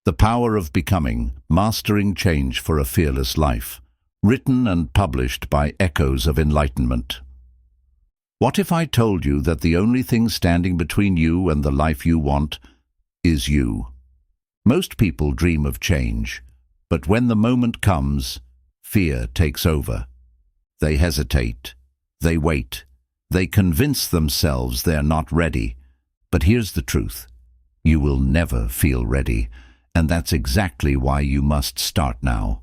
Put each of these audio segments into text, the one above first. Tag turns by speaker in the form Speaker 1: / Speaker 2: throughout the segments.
Speaker 1: The Power of Becoming, Mastering Change for a Fearless Life. Written and published by Echoes of Enlightenment. What if I told you that the only thing standing between you and the life you want is you? Most people dream of change, but when the moment comes, fear takes over. They hesitate. They wait. They convince themselves they're not ready. But here's the truth. You will never feel ready, and that's exactly why you must start now.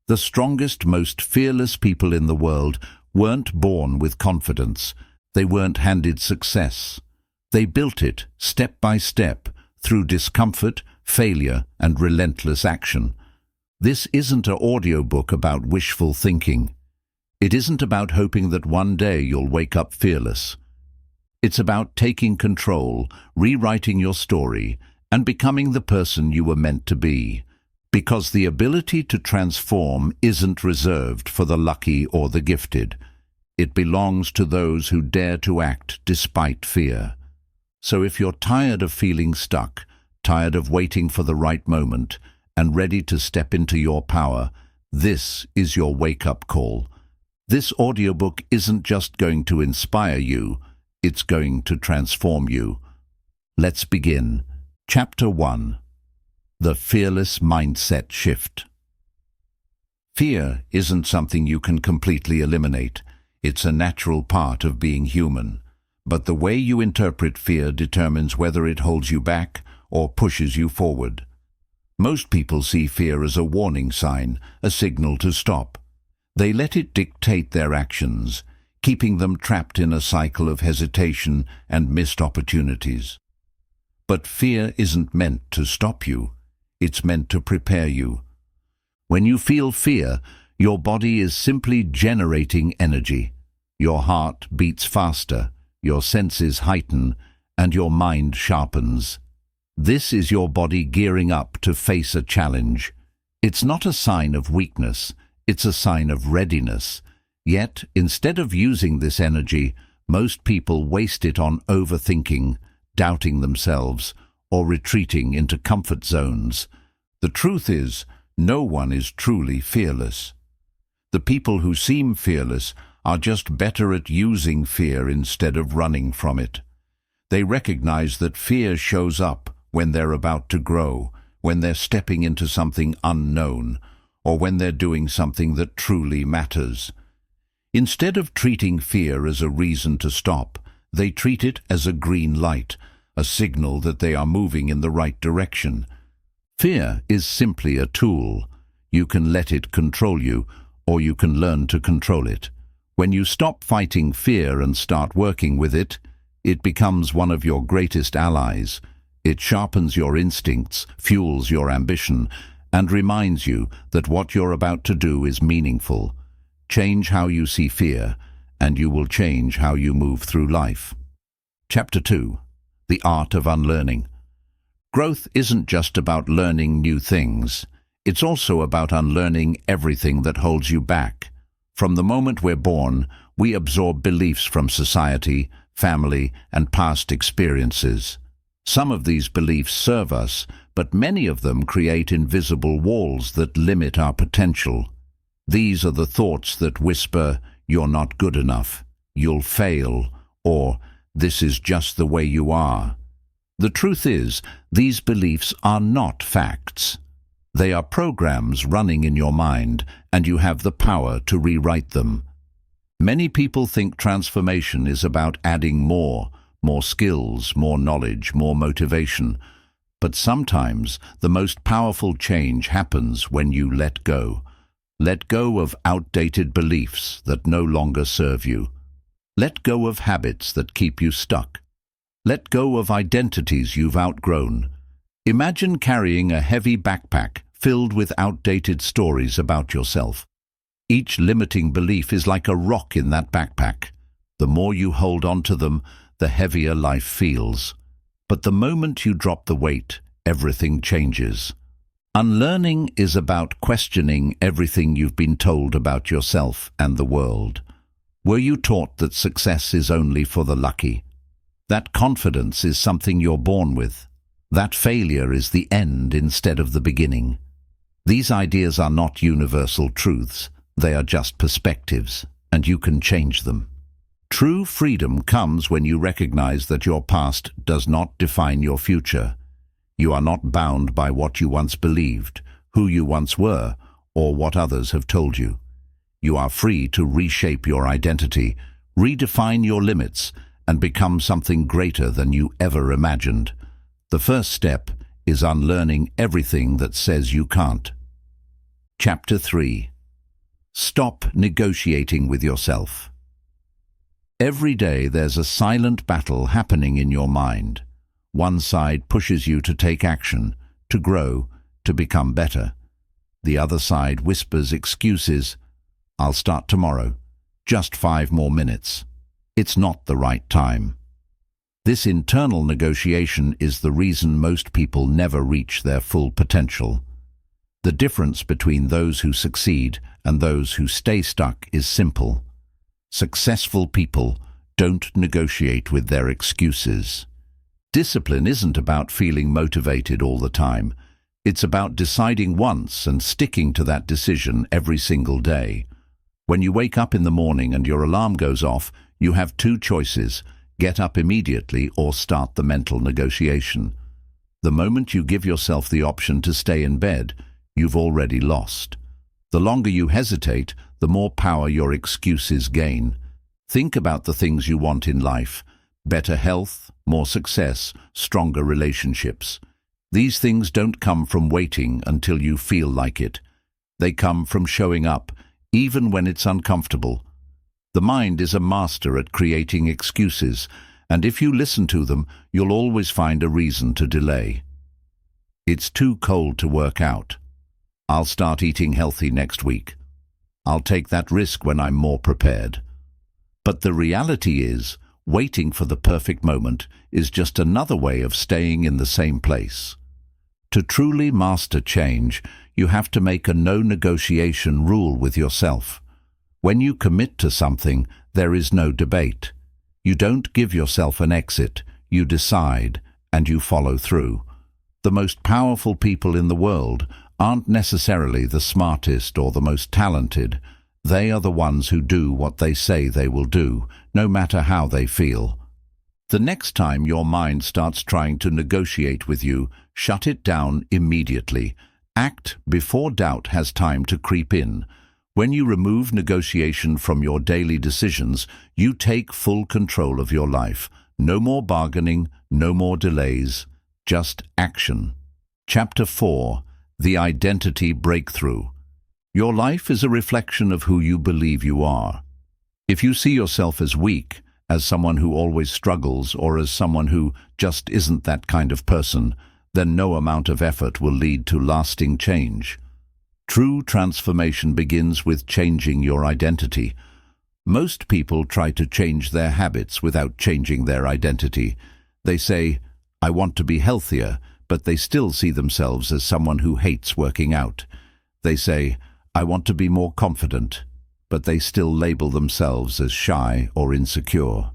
Speaker 1: The strongest, most fearless people in the world weren't born with confidence. They weren't handed success. They built it step by step through discomfort, failure, and relentless action. This isn't an audiobook about wishful thinking. It isn't about hoping that one day you'll wake up fearless. It's about taking control, rewriting your story, and becoming the person you were meant to be. Because the ability to transform isn't reserved for the lucky or the gifted. It belongs to those who dare to act despite fear. So if you're tired of feeling stuck, tired of waiting for the right moment, and ready to step into your power, this is your wake-up call. This audiobook isn't just going to inspire you, it's going to transform you. Let's begin. Chapter 1. The Fearless Mindset Shift. Fear isn't something you can completely eliminate. It's a natural part of being human. But the way you interpret fear determines whether it holds you back or pushes you forward. Most people see fear as a warning sign, a signal to stop. They let it dictate their actions, keeping them trapped in a cycle of hesitation and missed opportunities. But fear isn't meant to stop you. It's meant to prepare you. When you feel fear, your body is simply generating energy. Your heart beats faster, your senses heighten, and your mind sharpens. This is your body gearing up to face a challenge. It's not a sign of weakness, it's a sign of readiness. Yet, instead of using this energy, most people waste it on overthinking, doubting themselves, or retreating into comfort zones. The truth is, no one is truly fearless. The people who seem fearless are just better at using fear instead of running from it. They recognize that fear shows up when they're about to grow, when they're stepping into something unknown, or when they're doing something that truly matters. Instead of treating fear as a reason to stop, they treat it as a green light, a signal that they are moving in the right direction. Fear is simply a tool. You can let it control you, or you can learn to control it. When you stop fighting fear and start working with it, it becomes one of your greatest allies. It sharpens your instincts, fuels your ambition, and reminds you that what you're about to do is meaningful. Change how you see fear, and you will change how you move through life. Chapter 2. The Art of Unlearning. Growth isn't just about learning new things. It's also about unlearning everything that holds you back. From the moment we're born, we absorb beliefs from society, family, and past experiences. Some of these beliefs serve us, but many of them create invisible walls that limit our potential. These are the thoughts that whisper, "You're not good enough," "You'll fail," or "This is just the way you are." The truth is, these beliefs are not facts. They are programs running in your mind, and you have the power to rewrite them. Many people think transformation is about adding more skills, more knowledge, more motivation. But sometimes the most powerful change happens when you let go. Let go of outdated beliefs that no longer serve you. Let go of habits that keep you stuck. Let go of identities you've outgrown. Imagine carrying a heavy backpack filled with outdated stories about yourself. Each limiting belief is like a rock in that backpack. The more you hold on to them, the heavier life feels. But the moment you drop the weight, everything changes. Unlearning is about questioning everything you've been told about yourself and the world. Were you taught that success is only for the lucky? That confidence is something you're born with? that failure is the end instead of the beginning. These ideas are not universal truths, they are just perspectives, and you can change them. True freedom comes when you recognize that your past does not define your future. You are not bound by what you once believed, who you once were, or what others have told you. You are free to reshape your identity, redefine your limits, and become something greater than you ever imagined. The first step is unlearning everything that says you can't. Chapter 3. Stop negotiating with yourself. Every day there's a silent battle happening in your mind. One side pushes you to take action, to grow, to become better. The other side whispers excuses. I'll start tomorrow. Just 5 more minutes. It's not the right time. This internal negotiation is the reason most people never reach their full potential. The difference between those who succeed and those who stay stuck is simple. Successful people don't negotiate with their excuses. Discipline isn't about feeling motivated all the time. It's about deciding once and sticking to that decision every single day. When you wake up in the morning and your alarm goes off, you have 2 choices: get up immediately or start the mental negotiation. The moment you give yourself the option to stay in bed, you've already lost. The longer you hesitate, the more power your excuses gain. Think about the things you want in life: better health, more success, stronger relationships. These things don't come from waiting until you feel like it. They come from showing up, even when it's uncomfortable. The mind is a master at creating excuses, and if you listen to them, you'll always find a reason to delay. It's too cold to work out. I'll start eating healthy next week. I'll take that risk when I'm more prepared. But the reality is, waiting for the perfect moment is just another way of staying in the same place. To truly master change, you have to make a no-negotiation rule with yourself. When you commit to something, there is no debate. You don't give yourself an exit, you decide, and you follow through. The most powerful people in the world aren't necessarily the smartest or the most talented. They are the ones who do what they say they will do, no matter how they feel. The next time your mind starts trying to negotiate with you, shut it down immediately. Act before doubt has time to creep in. When you remove negotiation from your daily decisions, you take full control of your life. No more bargaining, no more delays, just action. Chapter 4. The Identity Breakthrough. Your life is a reflection of who you believe you are. If you see yourself as weak, as someone who always struggles, or as someone who just isn't that kind of person, then no amount of effort will lead to lasting change. True transformation begins with changing your identity. Most people try to change their habits without changing their identity. They say, "I want to be healthier," but they still see themselves as someone who hates working out. They say, "I want to be more confident," but they still label themselves as shy or insecure.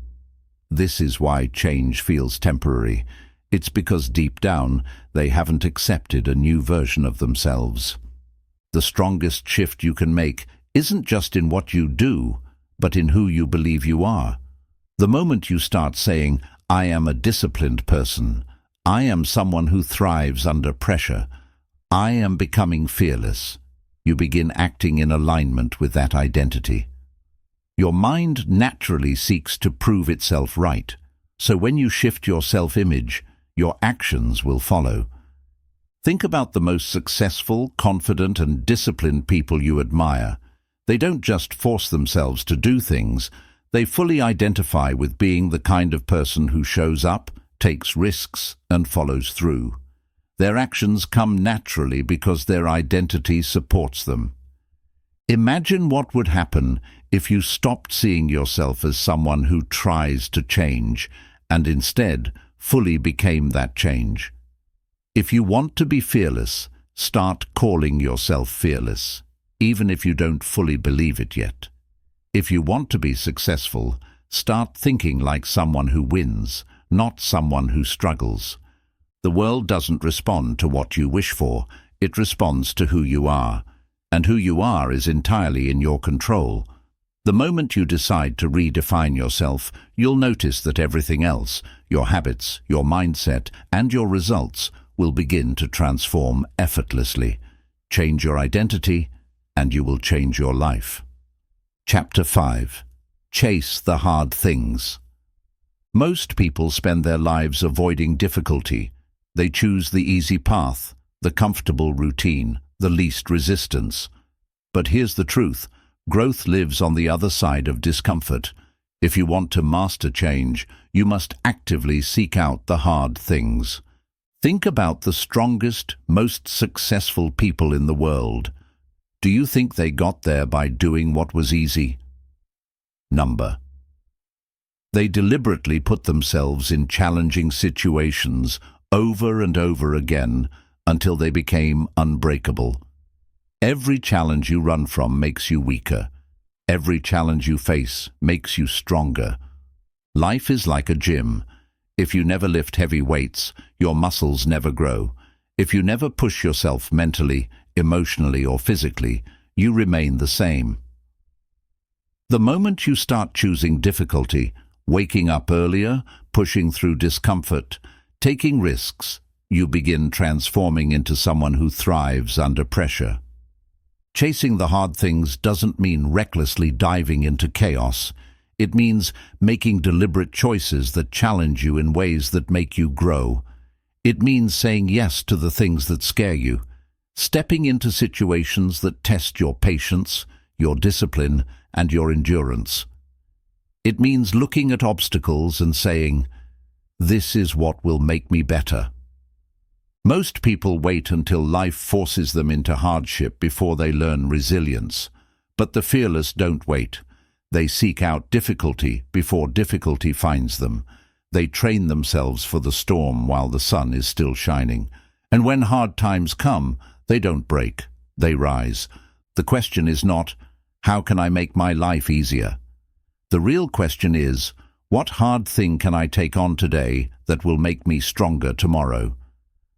Speaker 1: This is why change feels temporary. It's because deep down, they haven't accepted a new version of themselves. The strongest shift you can make isn't just in what you do, but in who you believe you are. The moment you start saying, "I am a disciplined person," "I am someone who thrives under pressure," "I am becoming fearless," you begin acting in alignment with that identity. Your mind naturally seeks to prove itself right, so when you shift your self-image, your actions will follow. Think about the most successful, confident, and disciplined people you admire. They don't just force themselves to do things, they fully identify with being the kind of person who shows up, takes risks, and follows through. Their actions come naturally because their identity supports them. Imagine what would happen if you stopped seeing yourself as someone who tries to change and instead fully became that change. If you want to be fearless, start calling yourself fearless, even if you don't fully believe it yet. If you want to be successful, start thinking like someone who wins, not someone who struggles. The world doesn't respond to what you wish for, it responds to who you are. And who you are is entirely in your control. The moment you decide to redefine yourself, you'll notice that everything else, your habits, your mindset, and your results, will begin to transform effortlessly. Change your identity, and you will change your life. Chapter 5. Chase the hard things. Most people spend their lives avoiding difficulty. They choose the easy path, the comfortable routine, the least resistance. But here's the truth. Growth lives on the other side of discomfort. If you want to master change, you must actively seek out the hard things. Think about the strongest, most successful people in the world. Do you think they got there by doing what was easy? They deliberately put themselves in challenging situations over and over again until they became unbreakable. Every challenge you run from makes you weaker. Every challenge you face makes you stronger. Life is like a gym. If you never lift heavy weights, your muscles never grow. If you never push yourself mentally, emotionally, or physically, you remain the same. The moment you start choosing difficulty, waking up earlier, pushing through discomfort, taking risks, you begin transforming into someone who thrives under pressure. Chasing the hard things doesn't mean recklessly diving into chaos. It means making deliberate choices that challenge you in ways that make you grow. It means saying yes to the things that scare you, stepping into situations that test your patience, your discipline, and your endurance. It means looking at obstacles and saying, "This is what will make me better." Most people wait until life forces them into hardship before they learn resilience. But the fearless don't wait. They seek out difficulty before difficulty finds them. They train themselves for the storm while the sun is still shining. And when hard times come, they don't break, they rise. The question is not, how can I make my life easier? The real question is, what hard thing can I take on today that will make me stronger tomorrow?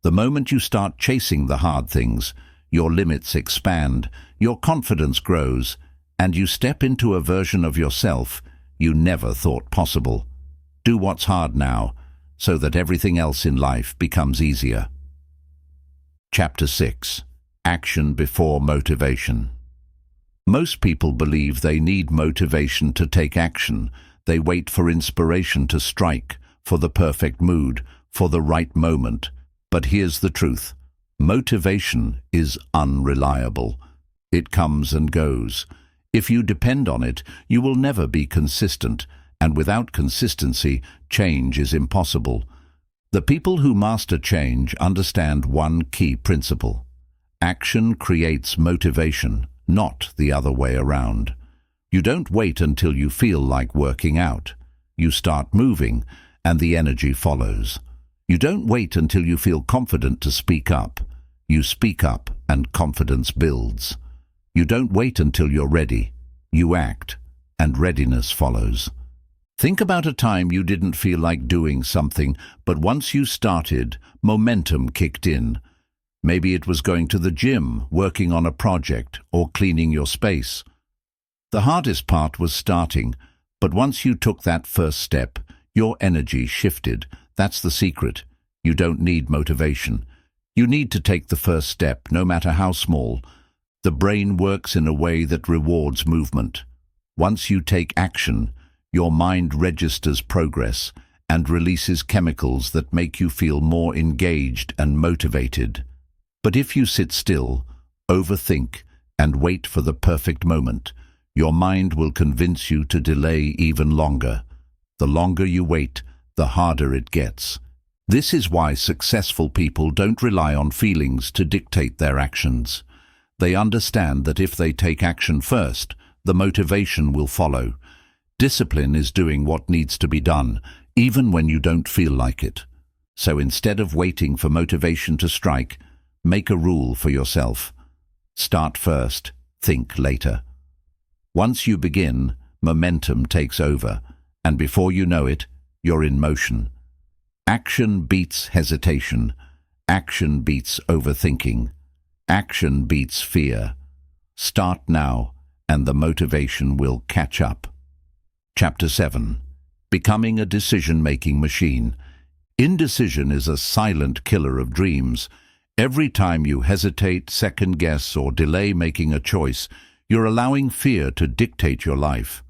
Speaker 1: The moment you start chasing the hard things, your limits expand, your confidence grows, and you step into a version of yourself you never thought possible. Do what's hard now, so that everything else in life becomes easier. Chapter 6. Action before motivation. Most people believe they need motivation to take action. They wait for inspiration to strike, for the perfect mood, for the right moment. But here's the truth. Motivation is unreliable. It comes and goes. If you depend on it, you will never be consistent, and without consistency, change is impossible. The people who master change understand one key principle. Action creates motivation, not the other way around. You don't wait until you feel like working out. You start moving, and the energy follows. You don't wait until you feel confident to speak up. You speak up and confidence builds. You don't wait until you're ready. You act, and readiness follows. Think about a time you didn't feel like doing something, but once you started, momentum kicked in. Maybe it was going to the gym, working on a project, or cleaning your space. The hardest part was starting, but once you took that first step, your energy shifted. That's the secret. You don't need motivation. You need to take the first step, no matter how small. The brain works in a way that rewards movement. Once you take action, your mind registers progress and releases chemicals that make you feel more engaged and motivated. But if you sit still, overthink, and wait for the perfect moment, your mind will convince you to delay even longer. The longer you wait, the harder it gets. This is why successful people don't rely on feelings to dictate their actions. They understand that if they take action first, the motivation will follow. Discipline is doing what needs to be done, even when you don't feel like it. So instead of waiting for motivation to strike, make a rule for yourself. Start first, think later. Once you begin, momentum takes over, and before you know it, you're in motion. Action beats hesitation. Action beats overthinking. Action beats fear. Start now, and the motivation will catch up. Chapter 7. Becoming a decision-making machine. Indecision is a silent killer of dreams. Every time you hesitate, second-guess, or delay making a choice, you're allowing fear to dictate your life.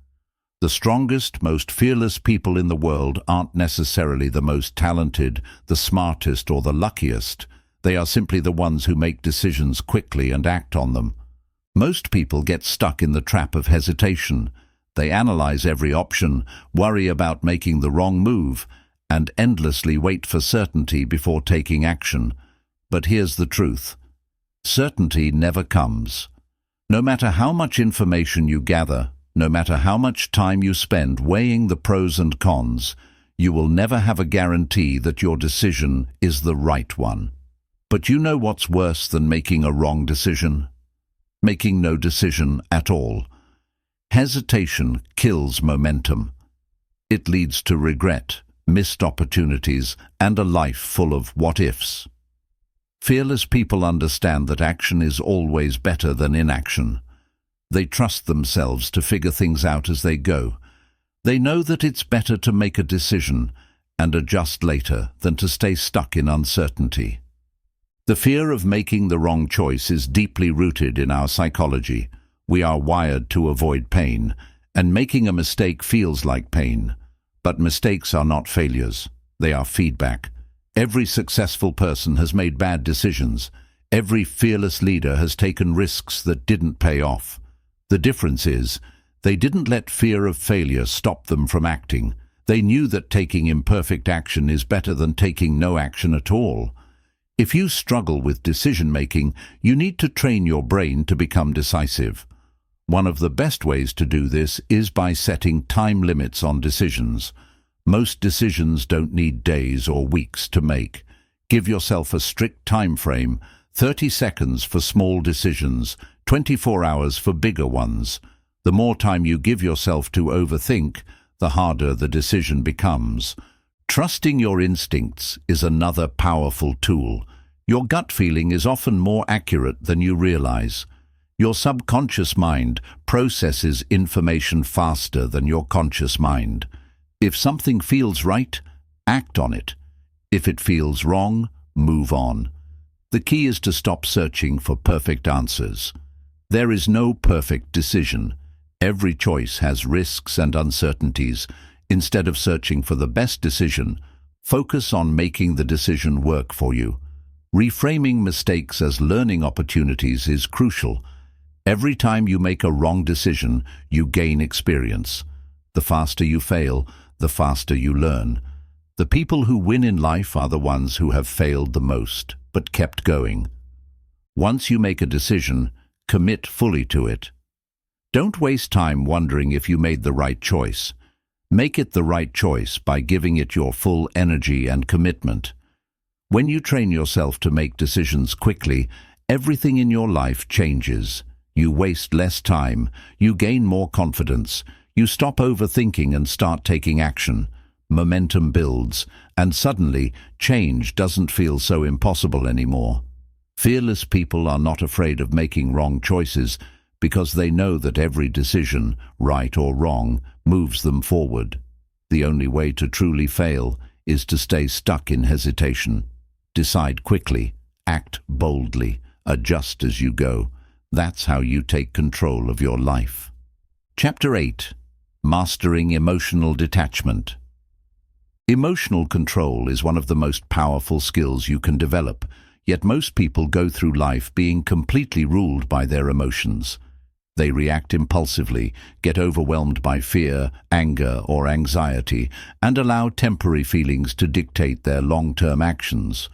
Speaker 1: The strongest, most fearless people in the world aren't necessarily the most talented, the smartest, or the luckiest. They are simply the ones who make decisions quickly and act on them. Most people get stuck in the trap of hesitation. They analyze every option, worry about making the wrong move, and endlessly wait for certainty before taking action. But here's the truth. Certainty never comes. No matter how much information you gather, no matter how much time you spend weighing the pros and cons, you will never have a guarantee that your decision is the right one. But you know what's worse than making a wrong decision? Making no decision at all. Hesitation kills momentum. It leads to regret, missed opportunities, and a life full of what-ifs. Fearless people understand that action is always better than inaction. They trust themselves to figure things out as they go. They know that it's better to make a decision and adjust later than to stay stuck in uncertainty. The fear of making the wrong choice is deeply rooted in our psychology. We are wired to avoid pain, and making a mistake feels like pain. But mistakes are not failures. They are feedback. Every successful person has made bad decisions. Every fearless leader has taken risks that didn't pay off. The difference is, they didn't let fear of failure stop them from acting. They knew that taking imperfect action is better than taking no action at all. If you struggle with decision-making, you need to train your brain to become decisive. One of the best ways to do this is by setting time limits on decisions. Most decisions don't need days or weeks to make. Give yourself a strict time frame, 30 seconds for small decisions, 24 hours for bigger ones. The more time you give yourself to overthink, the harder the decision becomes. Trusting your instincts is another powerful tool. Your gut feeling is often more accurate than you realize. Your subconscious mind processes information faster than your conscious mind. If something feels right, act on it. If it feels wrong, move on. The key is to stop searching for perfect answers. There is no perfect decision. Every choice has risks and uncertainties. Instead of searching for the best decision, focus on making the decision work for you. Reframing mistakes as learning opportunities is crucial. Every time you make a wrong decision, you gain experience. The faster you fail, the faster you learn. The people who win in life are the ones who have failed the most, but kept going. Once you make a decision, commit fully to it. Don't waste time wondering if you made the right choice. Make it the right choice by giving it your full energy and commitment. When you train yourself to make decisions quickly, everything in your life changes. You waste less time, you gain more confidence, you stop overthinking and start taking action. Momentum builds, and suddenly, change doesn't feel so impossible anymore. Fearless people are not afraid of making wrong choices because they know that every decision, right or wrong, moves them forward. The only way to truly fail is to stay stuck in hesitation. Decide quickly, act boldly, adjust as you go. That's how you take control of your life. Chapter 8. Mastering Emotional Detachment. Emotional control is one of the most powerful skills you can develop, yet most people go through life being completely ruled by their emotions. They react impulsively, get overwhelmed by fear, anger, or anxiety, and allow temporary feelings to dictate their long-term actions.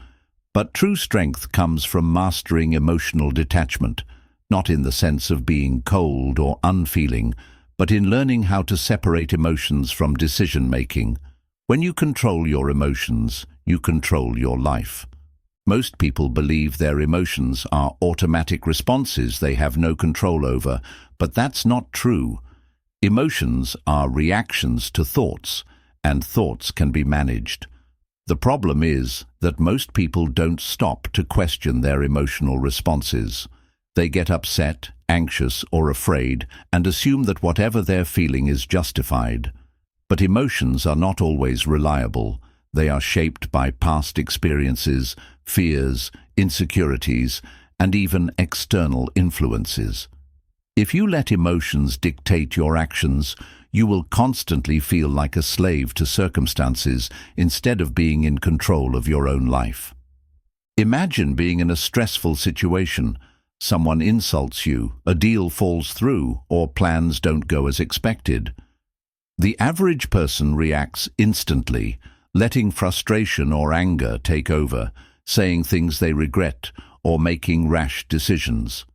Speaker 1: But true strength comes from mastering emotional detachment, not in the sense of being cold or unfeeling, but in learning how to separate emotions from decision-making. When you control your emotions, you control your life. Most people believe their emotions are automatic responses they have no control over, but that's not true. Emotions are reactions to thoughts, and thoughts can be managed. The problem is that most people don't stop to question their emotional responses. They get upset, anxious, or afraid and assume that whatever they're feeling is justified. But emotions are not always reliable. They are shaped by past experiences, fears, insecurities, and even external influences. If you let emotions dictate your actions, you will constantly feel like a slave to circumstances instead of being in control of your own life. Imagine being in a stressful situation. Someone insults you, a deal falls through, or plans don't go as expected. The average person reacts instantly, letting frustration or anger take over, saying things they regret, or making rash decisions.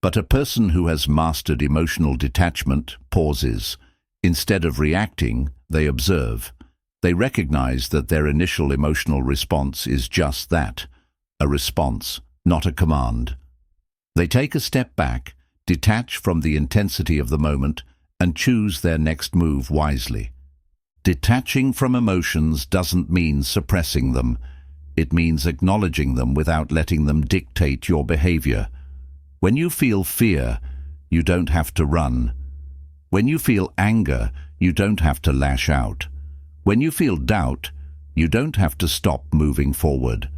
Speaker 1: But a person who has mastered emotional detachment pauses. Instead of reacting, they observe. They recognize that their initial emotional response is just that, a response, not a command. They take a step back, detach from the intensity of the moment, and choose their next move wisely. Detaching from emotions doesn't mean suppressing them. It means acknowledging them without letting them dictate your behavior. When you feel fear, you don't have to run. When you feel anger, you don't have to lash out. When you feel doubt, you don't have to stop moving forward.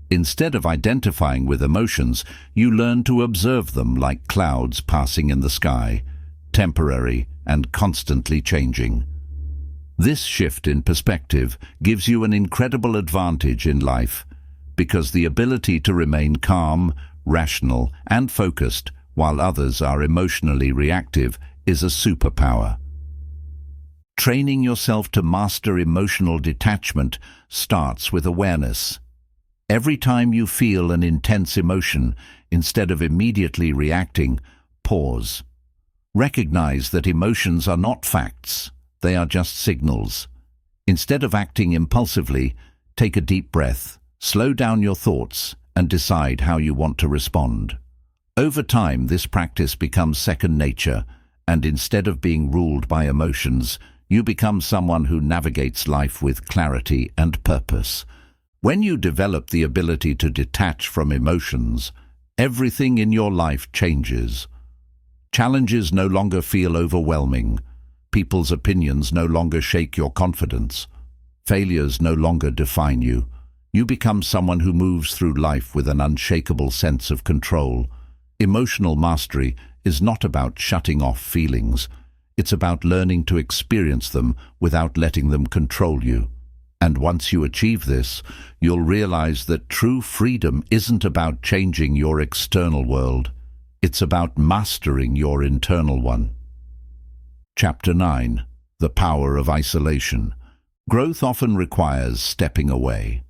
Speaker 1: Instead of identifying with emotions, you learn to observe them like clouds passing in the sky, temporary and constantly changing. This shift in perspective gives you an incredible advantage in life, because the ability to remain calm, rational, and focused while others are emotionally reactive is a superpower. Training yourself to master emotional detachment starts with awareness. Every time you feel an intense emotion, instead of immediately reacting, pause. Recognize that emotions are not facts, they are just signals. Instead of acting impulsively, take a deep breath, slow down your thoughts, and decide how you want to respond. Over time, this practice becomes second nature, and instead of being ruled by emotions, you become someone who navigates life with clarity and purpose. When you develop the ability to detach from emotions, everything in your life changes. Challenges no longer feel overwhelming. People's opinions no longer shake your confidence. Failures no longer define you. You become someone who moves through life with an unshakable sense of control. Emotional mastery is not about shutting off feelings. It's about learning to experience them without letting them control you. And once you achieve this, you'll realize that true freedom isn't about changing your external world. It's about mastering your internal one. Chapter 9. The Power of Isolation. Growth often requires stepping away.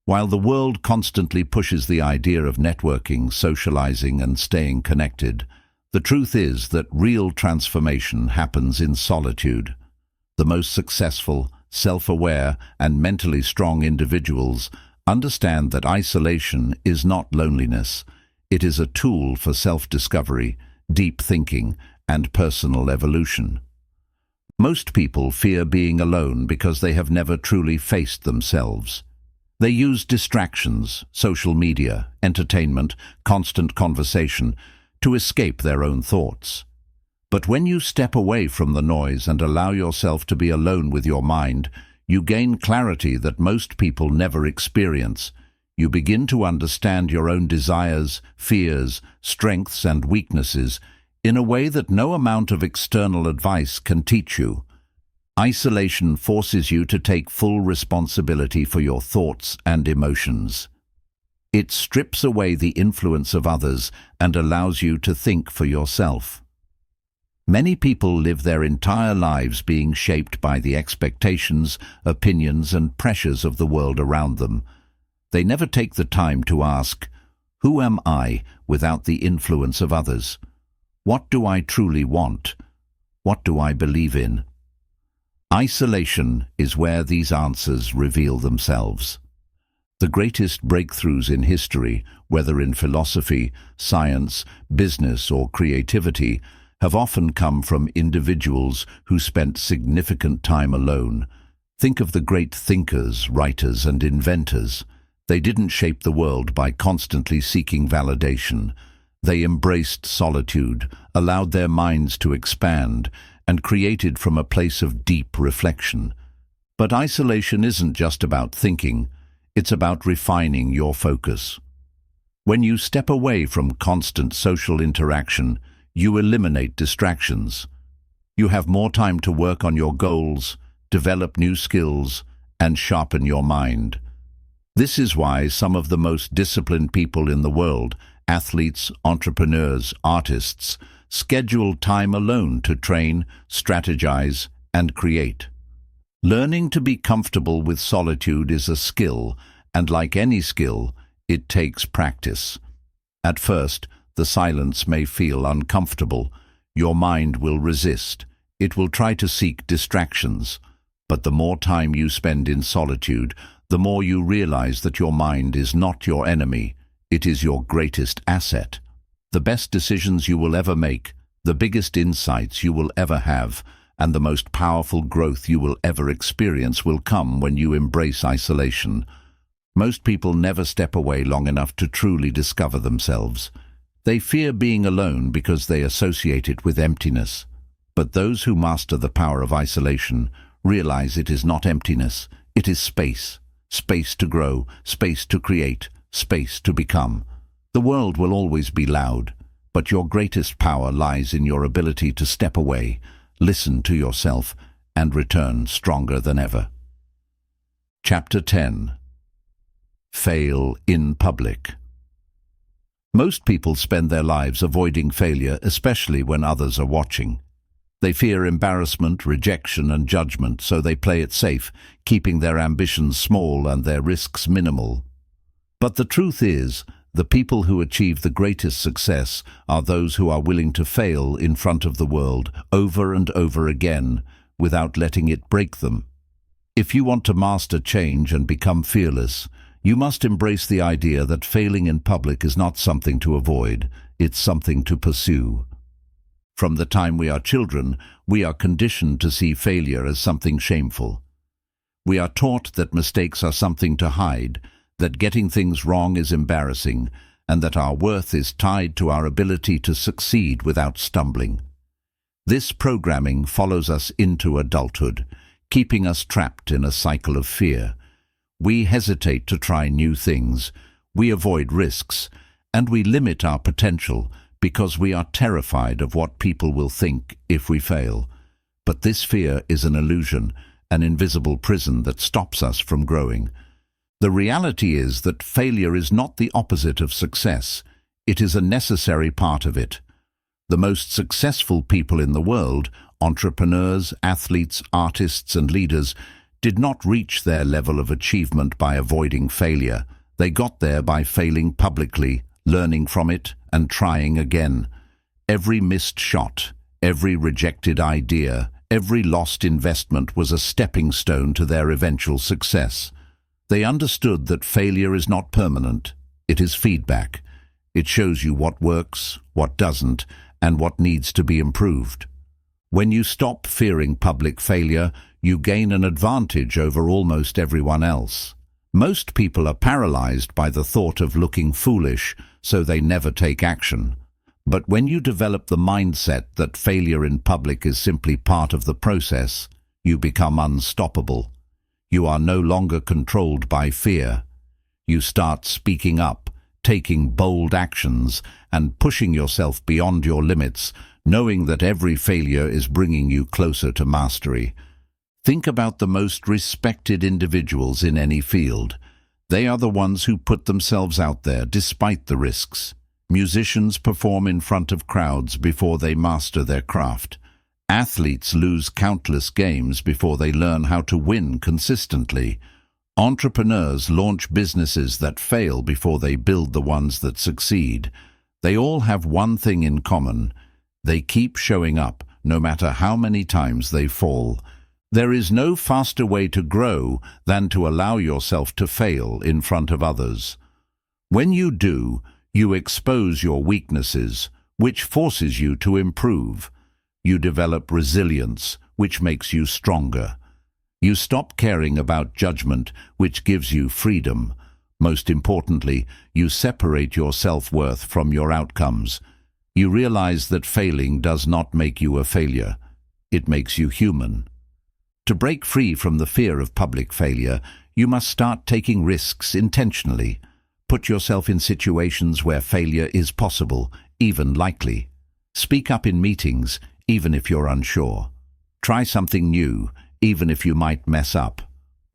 Speaker 1: While the world constantly pushes the idea of networking, socializing, and staying connected, the truth is that real transformation happens in solitude. The most successful, self-aware, and mentally strong individuals understand that isolation is not loneliness. It is a tool for self-discovery, deep thinking, and personal evolution. Most people fear being alone because they have never truly faced themselves. They use distractions, social media, entertainment, constant conversation to escape their own thoughts. But when you step away from the noise and allow yourself to be alone with your mind, you gain clarity that most people never experience. You begin to understand your own desires, fears, strengths, and weaknesses in a way that no amount of external advice can teach you. Isolation forces you to take full responsibility for your thoughts and emotions. It strips away the influence of others and allows you to think for yourself. Many people live their entire lives being shaped by the expectations, opinions, and pressures of the world around them. They never take the time to ask, "Who am I without the influence of others? What do I truly want? What do I believe in?" Isolation is where these answers reveal themselves. The greatest breakthroughs in history, whether in philosophy, science, business, or creativity, have often come from individuals who spent significant time alone. Think of the great thinkers, writers, and inventors. They didn't shape the world by constantly seeking validation. They embraced solitude, allowed their minds to expand, and created from a place of deep reflection. But isolation isn't just about thinking, it's about refining your focus. When you step away from constant social interaction, you eliminate distractions. You have more time to work on your goals, develop new skills, and sharpen your mind. This is why some of the most disciplined people in the world, athletes, entrepreneurs, artists, schedule time alone to train, strategize, and create. Learning to be comfortable with solitude is a skill, and like any skill, it takes practice. At first, the silence may feel uncomfortable. Your mind will resist. It will try to seek distractions. But the more time you spend in solitude, the more you realize that your mind is not your enemy. It is your greatest asset. The best decisions you will ever make, the biggest insights you will ever have, and the most powerful growth you will ever experience will come when you embrace isolation. Most people never step away long enough to truly discover themselves. They fear being alone because they associate it with emptiness. But those who master the power of isolation realize it is not emptiness, it is space. Space to grow, space to create, space to become. The world will always be loud, but your greatest power lies in your ability to step away, listen to yourself, and return stronger than ever. Chapter 10. Fail in public. Most people spend their lives avoiding failure, especially when others are watching. They fear embarrassment, rejection, and judgment, so they play it safe, keeping their ambitions small and their risks minimal. But the truth is, the people who achieve the greatest success are those who are willing to fail in front of the world over and over again, without letting it break them. If you want to master change and become fearless, you must embrace the idea that failing in public is not something to avoid, it's something to pursue. From the time we are children, we are conditioned to see failure as something shameful. We are taught that mistakes are something to hide, that getting things wrong is embarrassing, and that our worth is tied to our ability to succeed without stumbling. This programming follows us into adulthood, keeping us trapped in a cycle of fear. We hesitate to try new things, we avoid risks, and we limit our potential because we are terrified of what people will think if we fail. But this fear is an illusion, an invisible prison that stops us from growing. The reality is that failure is not the opposite of success. It is a necessary part of it. The most successful people in the world, entrepreneurs, athletes, artists, and leaders, did not reach their level of achievement by avoiding failure. They got there by failing publicly, learning from it, and trying again. Every missed shot, every rejected idea, every lost investment was a stepping stone to their eventual success. They understood that failure is not permanent. It is feedback. It shows you what works, what doesn't, and what needs to be improved. When you stop fearing public failure, you gain an advantage over almost everyone else. Most people are paralyzed by the thought of looking foolish, so they never take action. But when you develop the mindset that failure in public is simply part of the process, you become unstoppable. You are no longer controlled by fear. You start speaking up, taking bold actions, and pushing yourself beyond your limits, knowing that every failure is bringing you closer to mastery. Think about the most respected individuals in any field. They are the ones who put themselves out there despite the risks. Musicians perform in front of crowds before they master their craft. Athletes lose countless games before they learn how to win consistently. Entrepreneurs launch businesses that fail before they build the ones that succeed. They all have one thing in common. They keep showing up, no matter how many times they fall. There is no faster way to grow than to allow yourself to fail in front of others. When you do, you expose your weaknesses, which forces you to improve. You develop resilience, which makes you stronger. You stop caring about judgment, which gives you freedom. Most importantly, you separate your self-worth from your outcomes. You realize that failing does not make you a failure. It makes you human. To break free from the fear of public failure, you must start taking risks intentionally. Put yourself in situations where failure is possible, even likely. Speak up in meetings, even if you're unsure. Try something new, even if you might mess up.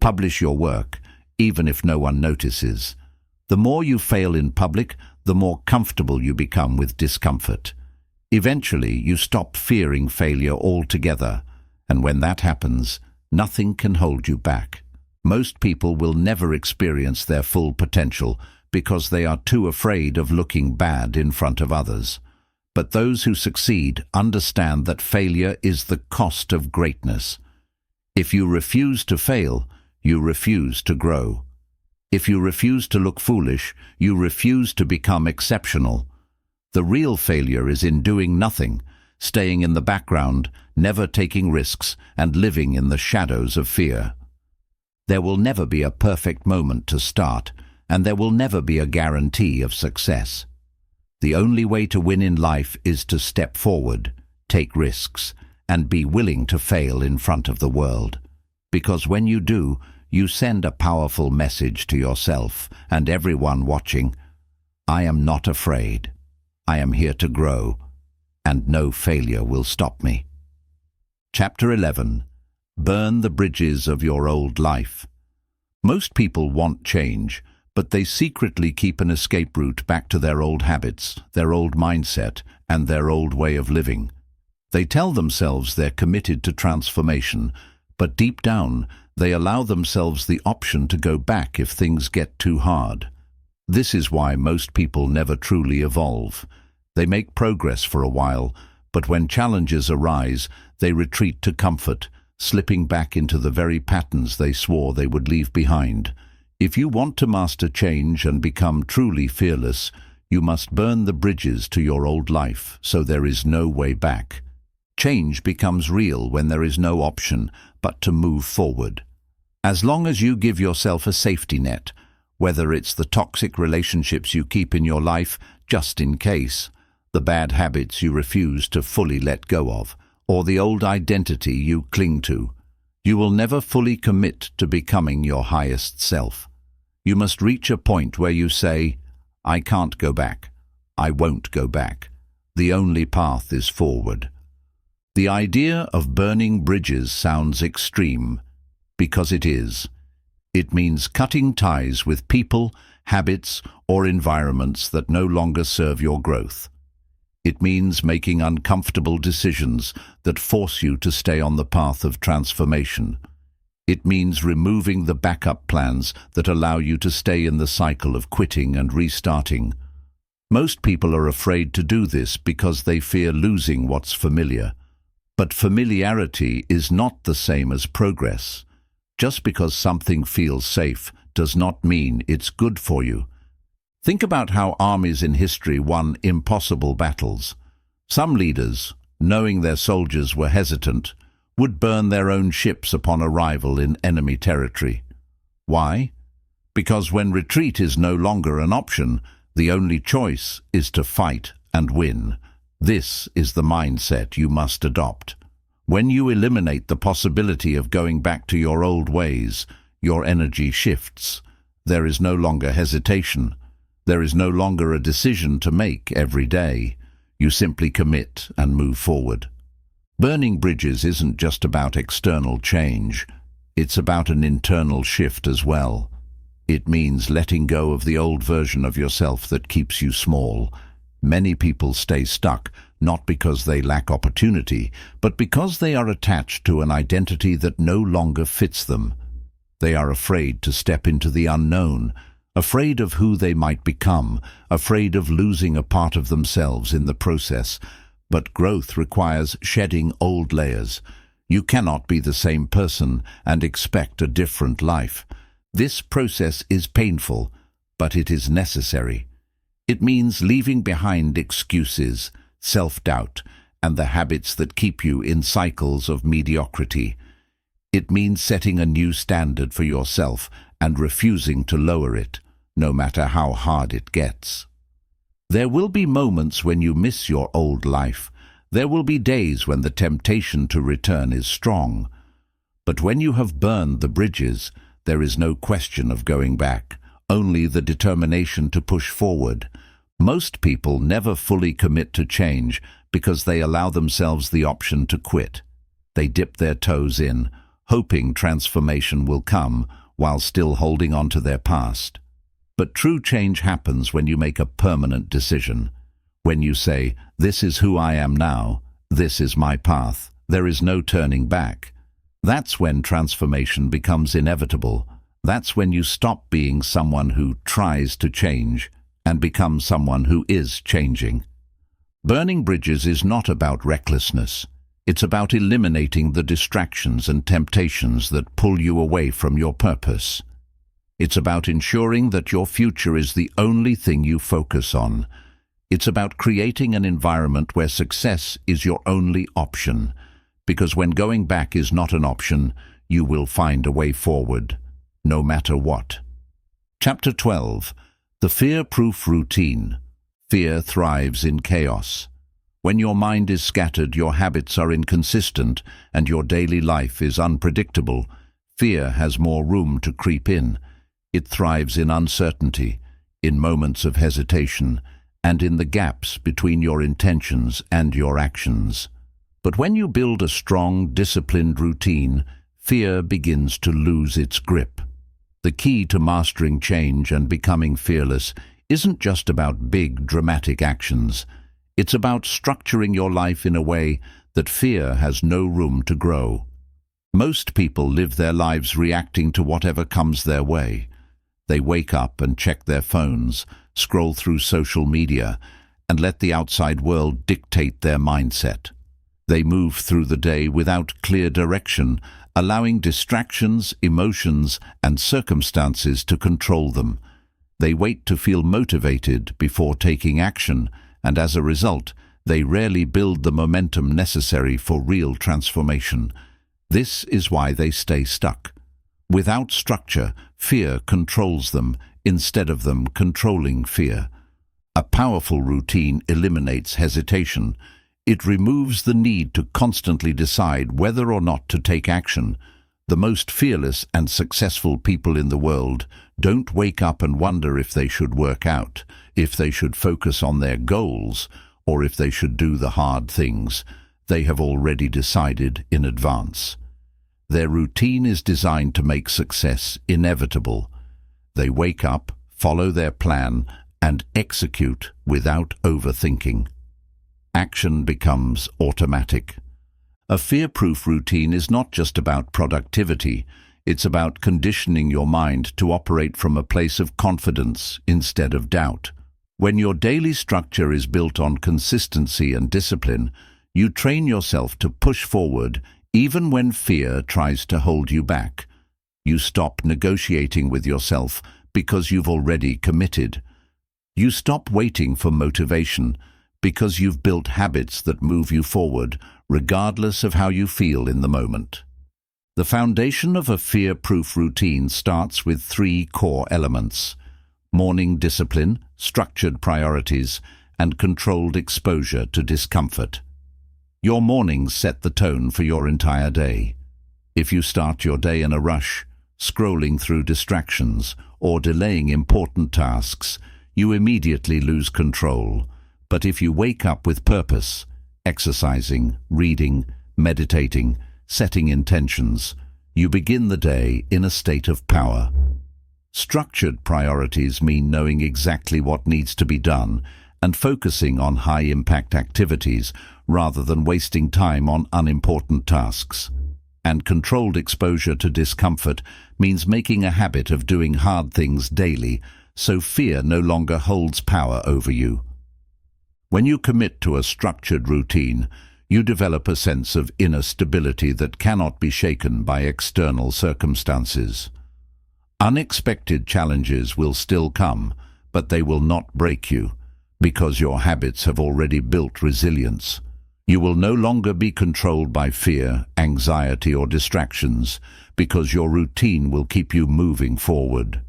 Speaker 1: Publish your work, even if no one notices. The more you fail in public, the more comfortable you become with discomfort. Eventually, you stop fearing failure altogether, and when that happens, nothing can hold you back. Most people will never experience their full potential because they are too afraid of looking bad in front of others. But those who succeed understand that failure is the cost of greatness. If you refuse to fail, you refuse to grow. If you refuse to look foolish, you refuse to become exceptional. The real failure is in doing nothing, staying in the background, never taking risks, and living in the shadows of fear. There will never be a perfect moment to start, and there will never be a guarantee of success. The only way to win in life is to step forward, take risks, and be willing to fail in front of the world. Because when you do, you send a powerful message to yourself and everyone watching. I am not afraid. I am here to grow, and no failure will stop me. Chapter 11. Burn the bridges of your old life. Most people want change, but they secretly keep an escape route back to their old habits, their old mindset, and their old way of living. They tell themselves they're committed to transformation, but deep down, they allow themselves the option to go back if things get too hard. This is why most people never truly evolve. They make progress for a while, but when challenges arise, they retreat to comfort, slipping back into the very patterns they swore they would leave behind. If you want to master change and become truly fearless, you must burn the bridges to your old life so there is no way back. Change becomes real when there is no option but to move forward. As long as you give yourself a safety net, whether it's the toxic relationships you keep in your life just in case, the bad habits you refuse to fully let go of, or the old identity you cling to, you will never fully commit to becoming your highest self. You must reach a point where you say, I can't go back. I won't go back. The only path is forward. The idea of burning bridges sounds extreme, because it is. It means cutting ties with people, habits, or environments that no longer serve your growth. It means making uncomfortable decisions that force you to stay on the path of transformation. It means removing the backup plans that allow you to stay in the cycle of quitting and restarting. Most people are afraid to do this because they fear losing what's familiar. But familiarity is not the same as progress. Just because something feels safe does not mean it's good for you. Think about how armies in history won impossible battles. Some leaders, knowing their soldiers were hesitant, would burn their own ships upon arrival in enemy territory. Why? Because when retreat is no longer an option, the only choice is to fight and win. This is the mindset you must adopt. When you eliminate the possibility of going back to your old ways, your energy shifts. There is no longer hesitation. There is no longer a decision to make every day. You simply commit and move forward. Burning bridges isn't just about external change. It's about an internal shift as well. It means letting go of the old version of yourself that keeps you small. Many people stay stuck, not because they lack opportunity, but because they are attached to an identity that no longer fits them. They are afraid to step into the unknown, afraid of who they might become, afraid of losing a part of themselves in the process. But growth requires shedding old layers. You cannot be the same person and expect a different life. This process is painful, but it is necessary. It means leaving behind excuses, self-doubt, and the habits that keep you in cycles of mediocrity. It means setting a new standard for yourself and refusing to lower it, no matter how hard it gets. There will be moments when you miss your old life. There will be days when the temptation to return is strong. But when you have burned the bridges, there is no question of going back, only the determination to push forward. Most people never fully commit to change because they allow themselves the option to quit. They dip their toes in, hoping transformation will come while still holding on to their past. But true change happens when you make a permanent decision. When you say, "This is who I am now, this is my path, there is no turning back." That's when transformation becomes inevitable. That's when you stop being someone who tries to change and become someone who is changing. Burning bridges is not about recklessness. It's about eliminating the distractions and temptations that pull you away from your purpose. It's about ensuring that your future is the only thing you focus on. It's about creating an environment where success is your only option, because when going back is not an option, you will find a way forward, no matter what. Chapter 12. The Fear-Proof Routine. Fear thrives in chaos. When your mind is scattered, your habits are inconsistent, and your daily life is unpredictable, fear has more room to creep in. It thrives in uncertainty, in moments of hesitation, and in the gaps between your intentions and your actions. But when you build a strong, disciplined routine, fear begins to lose its grip. The key to mastering change and becoming fearless isn't just about big, dramatic actions. It's about structuring your life in a way that fear has no room to grow. Most people live their lives reacting to whatever comes their way. They wake up and check their phones, scroll through social media, and let the outside world dictate their mindset. They move through the day without clear direction, allowing distractions, emotions, and circumstances to control them. They wait to feel motivated before taking action, and as a result, they rarely build the momentum necessary for real transformation. This is why they stay stuck. Without structure, fear controls them instead of them controlling fear. A powerful routine eliminates hesitation. It removes the need to constantly decide whether or not to take action. The most fearless and successful people in the world don't wake up and wonder if they should work out, if they should focus on their goals, or if they should do the hard things. They have already decided in advance. Their routine is designed to make success inevitable. They wake up, follow their plan, and execute without overthinking. Action becomes automatic. A fear-proof routine is not just about productivity. It's about conditioning your mind to operate from a place of confidence instead of doubt. When your daily structure is built on consistency and discipline, you train yourself to push forward even when fear tries to hold you back. You stop negotiating with yourself because you've already committed. You stop waiting for motivation because you've built habits that move you forward, regardless of how you feel in the moment. The foundation of a fear-proof routine starts with 3 core elements: morning discipline, structured priorities, and controlled exposure to discomfort. Your mornings set the tone for your entire day. If you start your day in a rush, scrolling through distractions, or delaying important tasks, you immediately lose control. But if you wake up with purpose, exercising, reading, meditating, setting intentions, you begin the day in a state of power. Structured priorities mean knowing exactly what needs to be done and focusing on high-impact activities rather than wasting time on unimportant tasks. And controlled exposure to discomfort means making a habit of doing hard things daily, so fear no longer holds power over you. When you commit to a structured routine, you develop a sense of inner stability that cannot be shaken by external circumstances. Unexpected challenges will still come, but they will not break you, because your habits have already built resilience. You will no longer be controlled by fear, anxiety, or distractions, because your routine will keep you moving forward.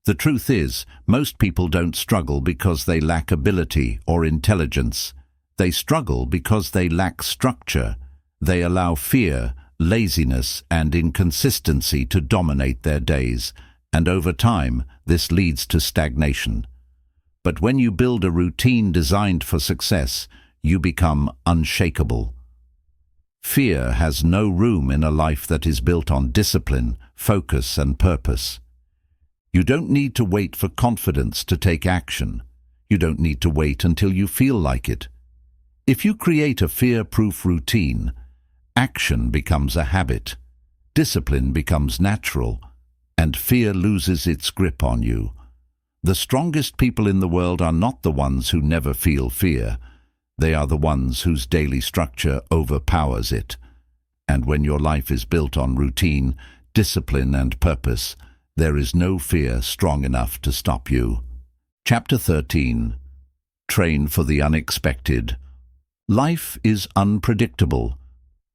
Speaker 1: The truth is, most people don't struggle because they lack ability or intelligence. They struggle because they lack structure. They allow fear, laziness, and inconsistency to dominate their days, and over time, this leads to stagnation. But when you build a routine designed for success, you become unshakable. Fear has no room in a life that is built on discipline, focus, and purpose. You don't need to wait for confidence to take action. You don't need to wait until you feel like it. If you create a fear-proof routine, action becomes a habit, discipline becomes natural, and fear loses its grip on you. The strongest people in the world are not the ones who never feel fear. They are the ones whose daily structure overpowers it. And when your life is built on routine, discipline, and purpose, there is no fear strong enough to stop you. Chapter 13. Train for the unexpected. Life is unpredictable.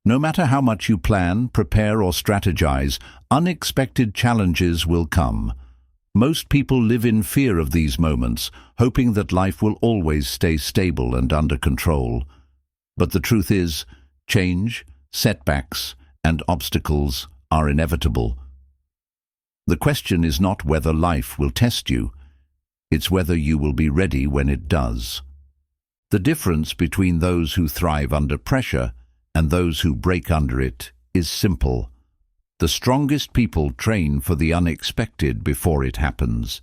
Speaker 1: No matter how much you plan, prepare, or strategize, unexpected challenges will come. Most people live in fear of these moments, hoping that life will always stay stable and under control. But the truth is, change, setbacks, and obstacles are inevitable. The question is not whether life will test you, it's whether you will be ready when it does. The difference between those who thrive under pressure and those who break under it is simple. The strongest people train for the unexpected before it happens.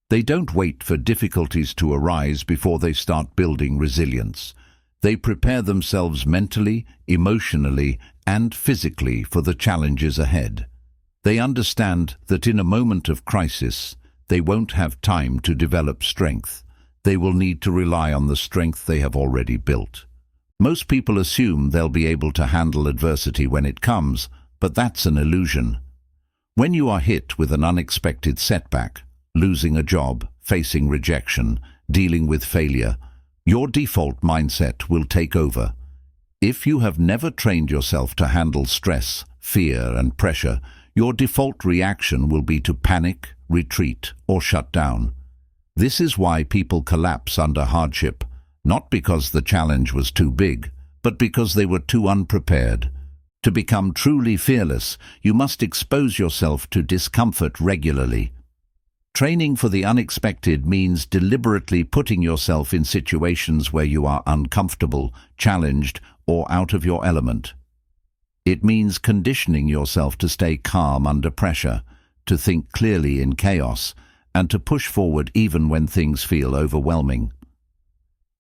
Speaker 1: They don't wait for difficulties to arise before they start building resilience. They prepare themselves mentally, emotionally, and physically for the challenges ahead. They understand that in a moment of crisis, they won't have time to develop strength. They will need to rely on the strength they have already built. Most people assume they'll be able to handle adversity when it comes, but that's an illusion. When you are hit with an unexpected setback, losing a job, facing rejection, dealing with failure, your default mindset will take over. If you have never trained yourself to handle stress, fear, and pressure, your default reaction will be to panic, retreat, or shut down. This is why people collapse under hardship, not because the challenge was too big, but because they were too unprepared. To become truly fearless, you must expose yourself to discomfort regularly. Training for the unexpected means deliberately putting yourself in situations where you are uncomfortable, challenged, or out of your element. It means conditioning yourself to stay calm under pressure, to think clearly in chaos, and to push forward even when things feel overwhelming.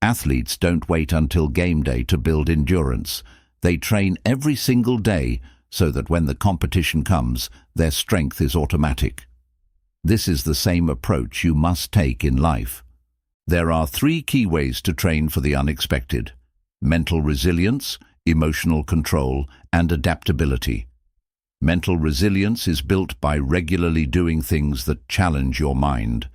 Speaker 1: Athletes don't wait until game day to build endurance. They train every single day so that when the competition comes, their strength is automatic. This is the same approach you must take in life. There are 3 key ways to train for the unexpected: mental resilience, emotional control, and adaptability. Mental resilience is built by regularly doing things that challenge your mind.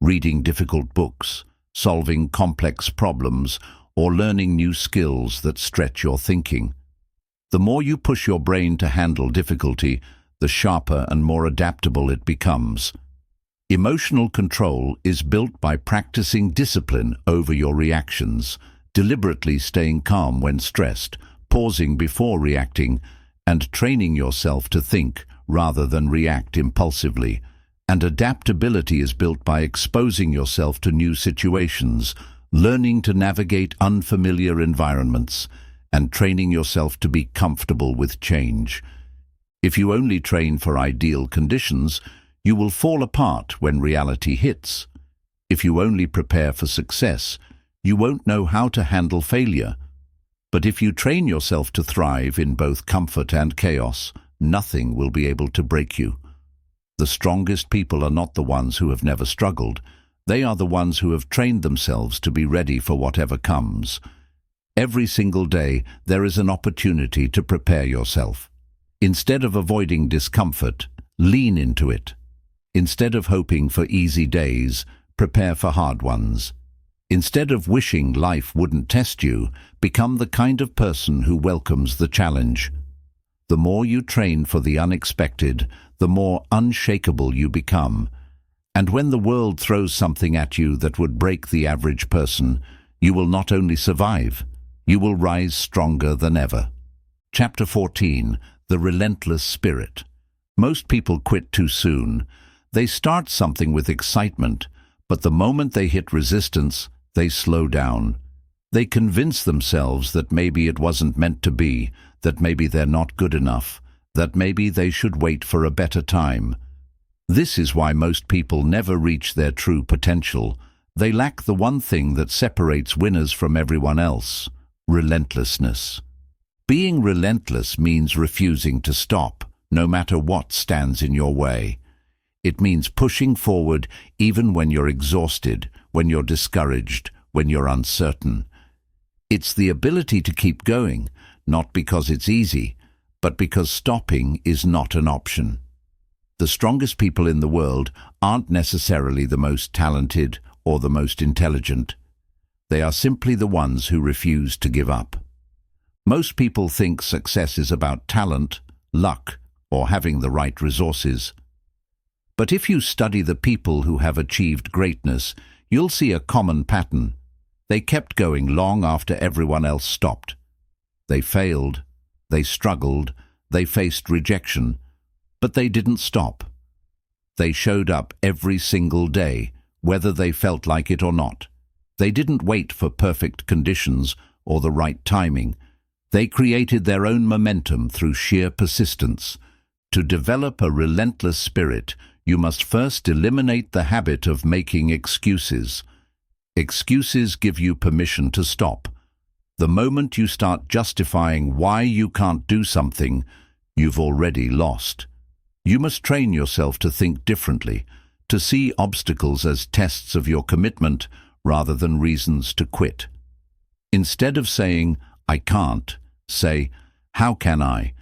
Speaker 1: Reading difficult books, solving complex problems, or learning new skills that stretch your thinking. The more you push your brain to handle difficulty, the sharper and more adaptable it becomes. Emotional control is built by practicing discipline over your reactions, deliberately staying calm when stressed, pausing before reacting, and training yourself to think rather than react impulsively. And adaptability is built by exposing yourself to new situations, learning to navigate unfamiliar environments, and training yourself to be comfortable with change. If you only train for ideal conditions, you will fall apart when reality hits. If you only prepare for success, you won't know how to handle failure. But if you train yourself to thrive in both comfort and chaos, nothing will be able to break you. The strongest people are not the ones who have never struggled. They are the ones who have trained themselves to be ready for whatever comes. Every single day, there is an opportunity to prepare yourself. Instead of avoiding discomfort, lean into it. Instead of hoping for easy days, prepare for hard ones. Instead of wishing life wouldn't test you, become the kind of person who welcomes the challenge. The more you train for the unexpected, the more unshakable you become. And when the world throws something at you that would break the average person, you will not only survive, you will rise stronger than ever. Chapter 14. The Relentless Spirit. Most people quit too soon. They start something with excitement, but the moment they hit resistance, they slow down. They convince themselves that maybe it wasn't meant to be, that maybe they're not good enough, that maybe they should wait for a better time. This is why most people never reach their true potential. They lack the one thing that separates winners from everyone else: relentlessness. Being relentless means refusing to stop, no matter what stands in your way. It means pushing forward even when you're exhausted, when you're discouraged, when you're uncertain. It's the ability to keep going, not because it's easy, but because stopping is not an option. The strongest people in the world aren't necessarily the most talented or the most intelligent. They are simply the ones who refuse to give up. Most people think success is about talent, luck, or having the right resources. But if you study the people who have achieved greatness, you'll see a common pattern. They kept going long after everyone else stopped. They failed, they struggled, they faced rejection, but they didn't stop. They showed up every single day, whether they felt like it or not. They didn't wait for perfect conditions or the right timing. They created their own momentum through sheer persistence. To develop a relentless spirit, you must first eliminate the habit of making excuses. Excuses give you permission to stop. The moment you start justifying why you can't do something, you've already lost. You must train yourself to think differently, to see obstacles as tests of your commitment rather than reasons to quit. Instead of saying, "I can't," say, "How can I?"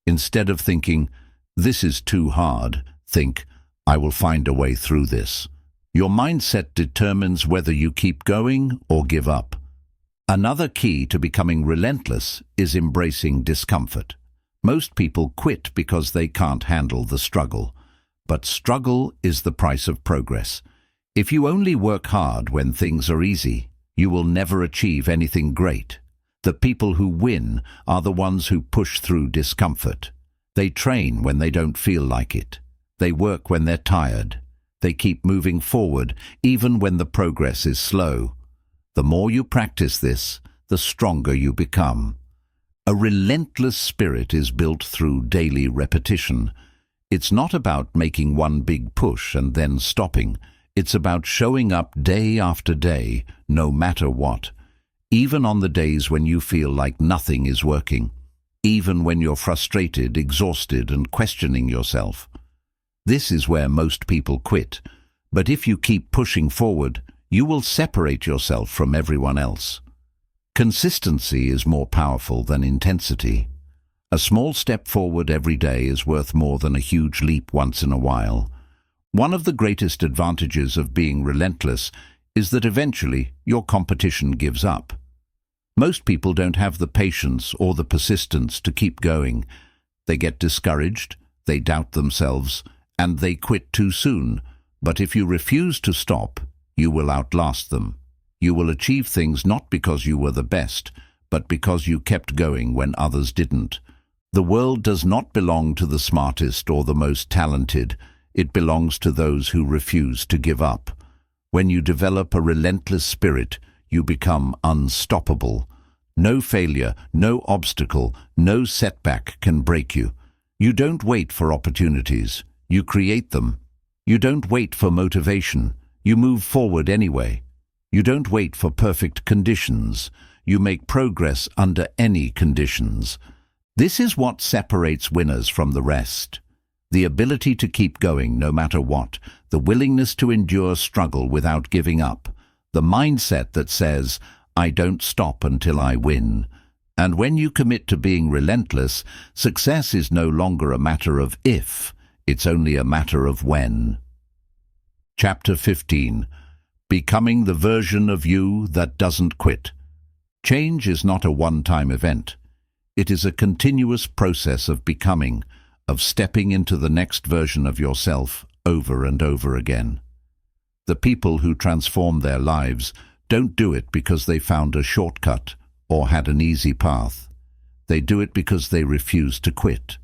Speaker 1: Instead of thinking, "This is too hard," think, "I will find a way through this." Your mindset determines whether you keep going or give up. Another key to becoming relentless is embracing discomfort. Most people quit because they can't handle the struggle. But struggle is the price of progress. If you only work hard when things are easy, you will never achieve anything great. The people who win are the ones who push through discomfort. They train when they don't feel like it. They work when they're tired. They keep moving forward even when the progress is slow. The more you practice this, the stronger you become. A relentless spirit is built through daily repetition. It's not about making one big push and then stopping. It's about showing up day after day, no matter what. Even on the days when you feel like nothing is working. Even when you're frustrated, exhausted, and questioning yourself. This is where most people quit. But if you keep pushing forward, you will separate yourself from everyone else. Consistency is more powerful than intensity. A small step forward every day is worth more than a huge leap once in a while. One of the greatest advantages of being relentless is that eventually your competition gives up. Most people don't have the patience or the persistence to keep going. They get discouraged, they doubt themselves, and they quit too soon. But if you refuse to stop, you will outlast them. You will achieve things not because you were the best, but because you kept going when others didn't. The world does not belong to the smartest or the most talented. It belongs to those who refuse to give up. When you develop a relentless spirit, you become unstoppable. No failure, no obstacle, no setback can break you. You don't wait for opportunities. You create them. You don't wait for motivation. You move forward anyway. You don't wait for perfect conditions. You make progress under any conditions. This is what separates winners from the rest. The ability to keep going no matter what, the willingness to endure struggle without giving up, the mindset that says, "I don't stop until I win." And when you commit to being relentless, success is no longer a matter of if, it's only a matter of when. Chapter 15. Becoming the version of you that doesn't quit. Change is not a one-time event. It is a continuous process of becoming, of stepping into the next version of yourself over and over again. The people who transform their lives don't do it because they found a shortcut or had an easy path. They do it because they refuse to quit.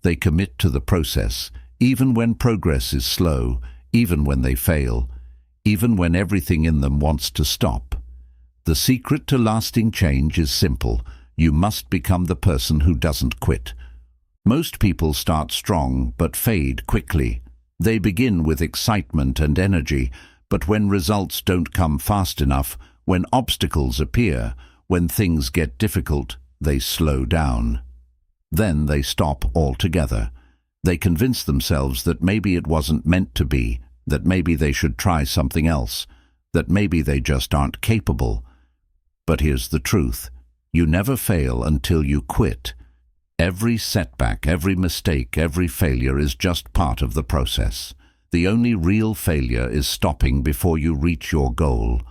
Speaker 1: They commit to the process, even when progress is slow, even when they fail, even when everything in them wants to stop. The secret to lasting change is simple. You must become the person who doesn't quit. Most people start strong but fade quickly. They begin with excitement and energy, but when results don't come fast enough, when obstacles appear, when things get difficult, they slow down. Then they stop altogether. They convince themselves that maybe it wasn't meant to be, that maybe they should try something else, that maybe they just aren't capable. But here's the truth. You never fail until you quit. Every setback, every mistake, every failure is just part of the process. The only real failure is stopping before you reach your goal.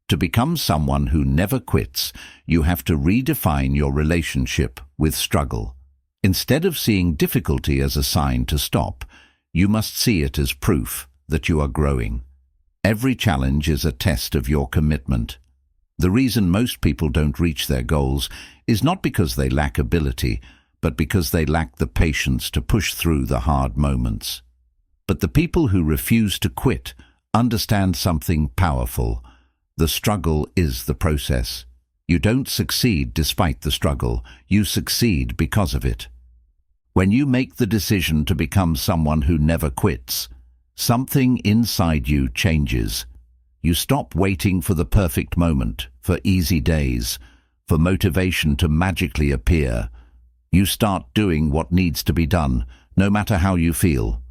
Speaker 1: To become someone who never quits, you have to redefine your relationship with struggle. Instead of seeing difficulty as a sign to stop, you must see it as proof that you are growing. Every challenge is a test of your commitment. The reason most people don't reach their goals is not because they lack ability, but because they lack the patience to push through the hard moments. But the people who refuse to quit understand something powerful. The struggle is the process. You don't succeed despite the struggle. You succeed because of it. When you make the decision to become someone who never quits, something inside you changes. You stop waiting for the perfect moment, for easy days, for motivation to magically appear. You start doing what needs to be done, no matter how you feel.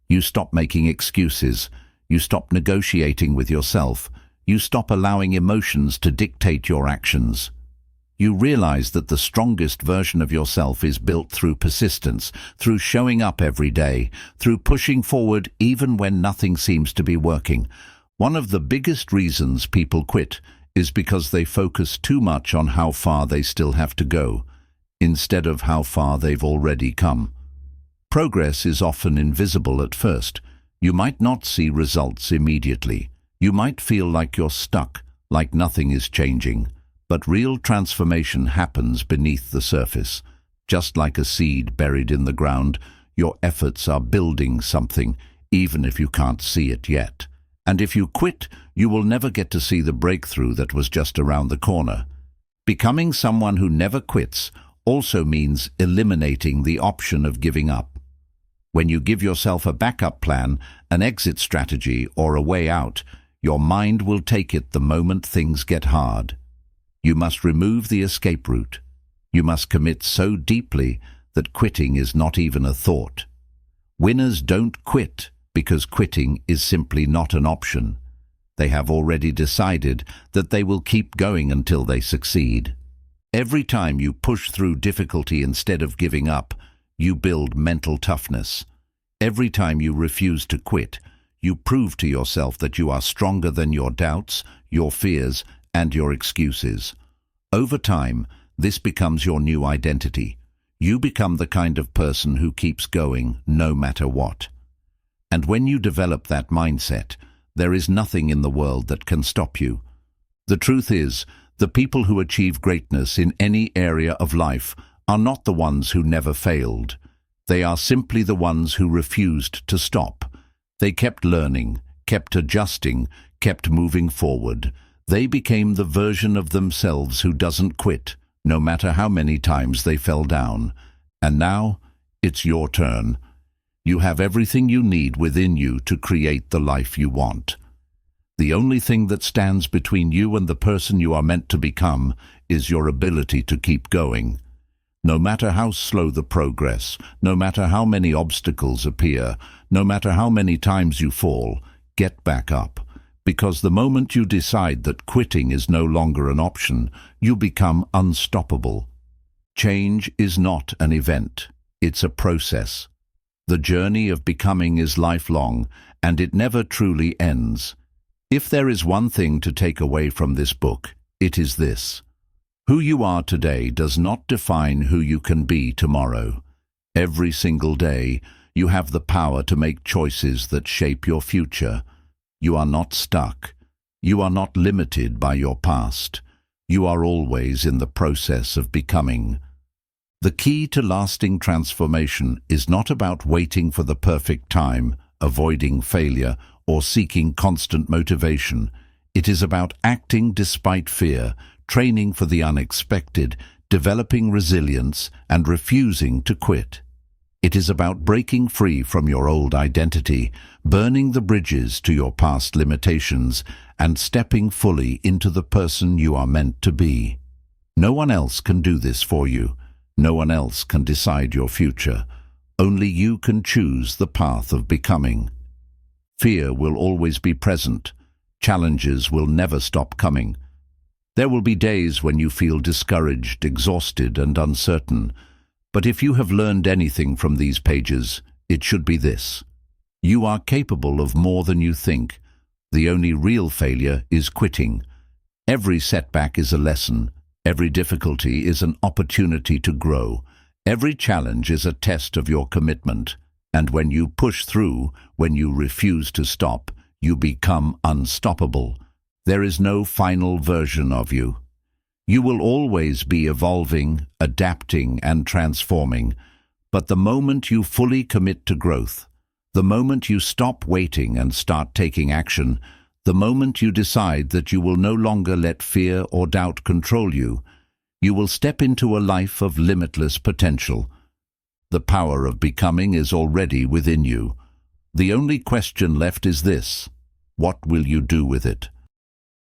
Speaker 1: You stop making excuses. You stop negotiating with yourself. You stop allowing emotions to dictate your actions. You realize that the strongest version of yourself is built through persistence, through showing up every day, through pushing forward even when nothing seems to be working. One of the biggest reasons people quit is because they focus too much on how far they still have to go, instead of how far they've already come. Progress is often invisible at first. You might not see results immediately. You might feel like you're stuck, like nothing is changing. But real transformation happens beneath the surface. Just like a seed buried in the ground, your efforts are building something, even if you can't see it yet. And if you quit, you will never get to see the breakthrough that was just around the corner. Becoming someone who never quits also means eliminating the option of giving up. When you give yourself a backup plan, an exit strategy, or a way out, your mind will take it the moment things get hard. You must remove the escape route. You must commit so deeply that quitting is not even a thought. Winners don't quit because quitting is simply not an option. They have already decided that they will keep going until they succeed. Every time you push through difficulty instead of giving up, you build mental toughness. Every time you refuse to quit, you prove to yourself that you are stronger than your doubts, your fears, and your excuses. Over time, this becomes your new identity. You become the kind of person who keeps going no matter what. And when you develop that mindset, there is nothing in the world that can stop you. The truth is, the people who achieve greatness in any area of life are not the ones who never failed. They are simply the ones who refused to stop. They kept learning, kept adjusting, kept moving forward. They became the version of themselves who doesn't quit, no matter how many times they fell down. And now, it's your turn. You have everything you need within you to create the life you want. The only thing that stands between you and the person you are meant to become is your ability to keep going. No matter how slow the progress, no matter how many obstacles appear, no matter how many times you fall, get back up. Because the moment you decide that quitting is no longer an option, you become unstoppable. Change is not an event, it's a process. The journey of becoming is lifelong, and it never truly ends. If there is one thing to take away from this book, it is this. Who you are today does not define who you can be tomorrow. Every single day, you have the power to make choices that shape your future. You are not stuck. You are not limited by your past. You are always in the process of becoming. The key to lasting transformation is not about waiting for the perfect time, avoiding failure, or seeking constant motivation. It is about acting despite fear, training for the unexpected, developing resilience, and refusing to quit. It is about breaking free from your old identity, burning the bridges to your past limitations, and stepping fully into the person you are meant to be. No one else can do this for you. No one else can decide your future. Only you can choose the path of becoming. Fear will always be present. Challenges will never stop coming. There will be days when you feel discouraged, exhausted, and uncertain. But if you have learned anything from these pages, it should be this. You are capable of more than you think. The only real failure is quitting. Every setback is a lesson. Every difficulty is an opportunity to grow. Every challenge is a test of your commitment. And when you push through, when you refuse to stop, you become unstoppable. There is no final version of you. You will always be evolving, adapting, and transforming. But the moment you fully commit to growth, the moment you stop waiting and start taking action, the moment you decide that you will no longer let fear or doubt control you, you will step into a life of limitless potential. The power of becoming is already within you. The only question left is this: what will you do with it?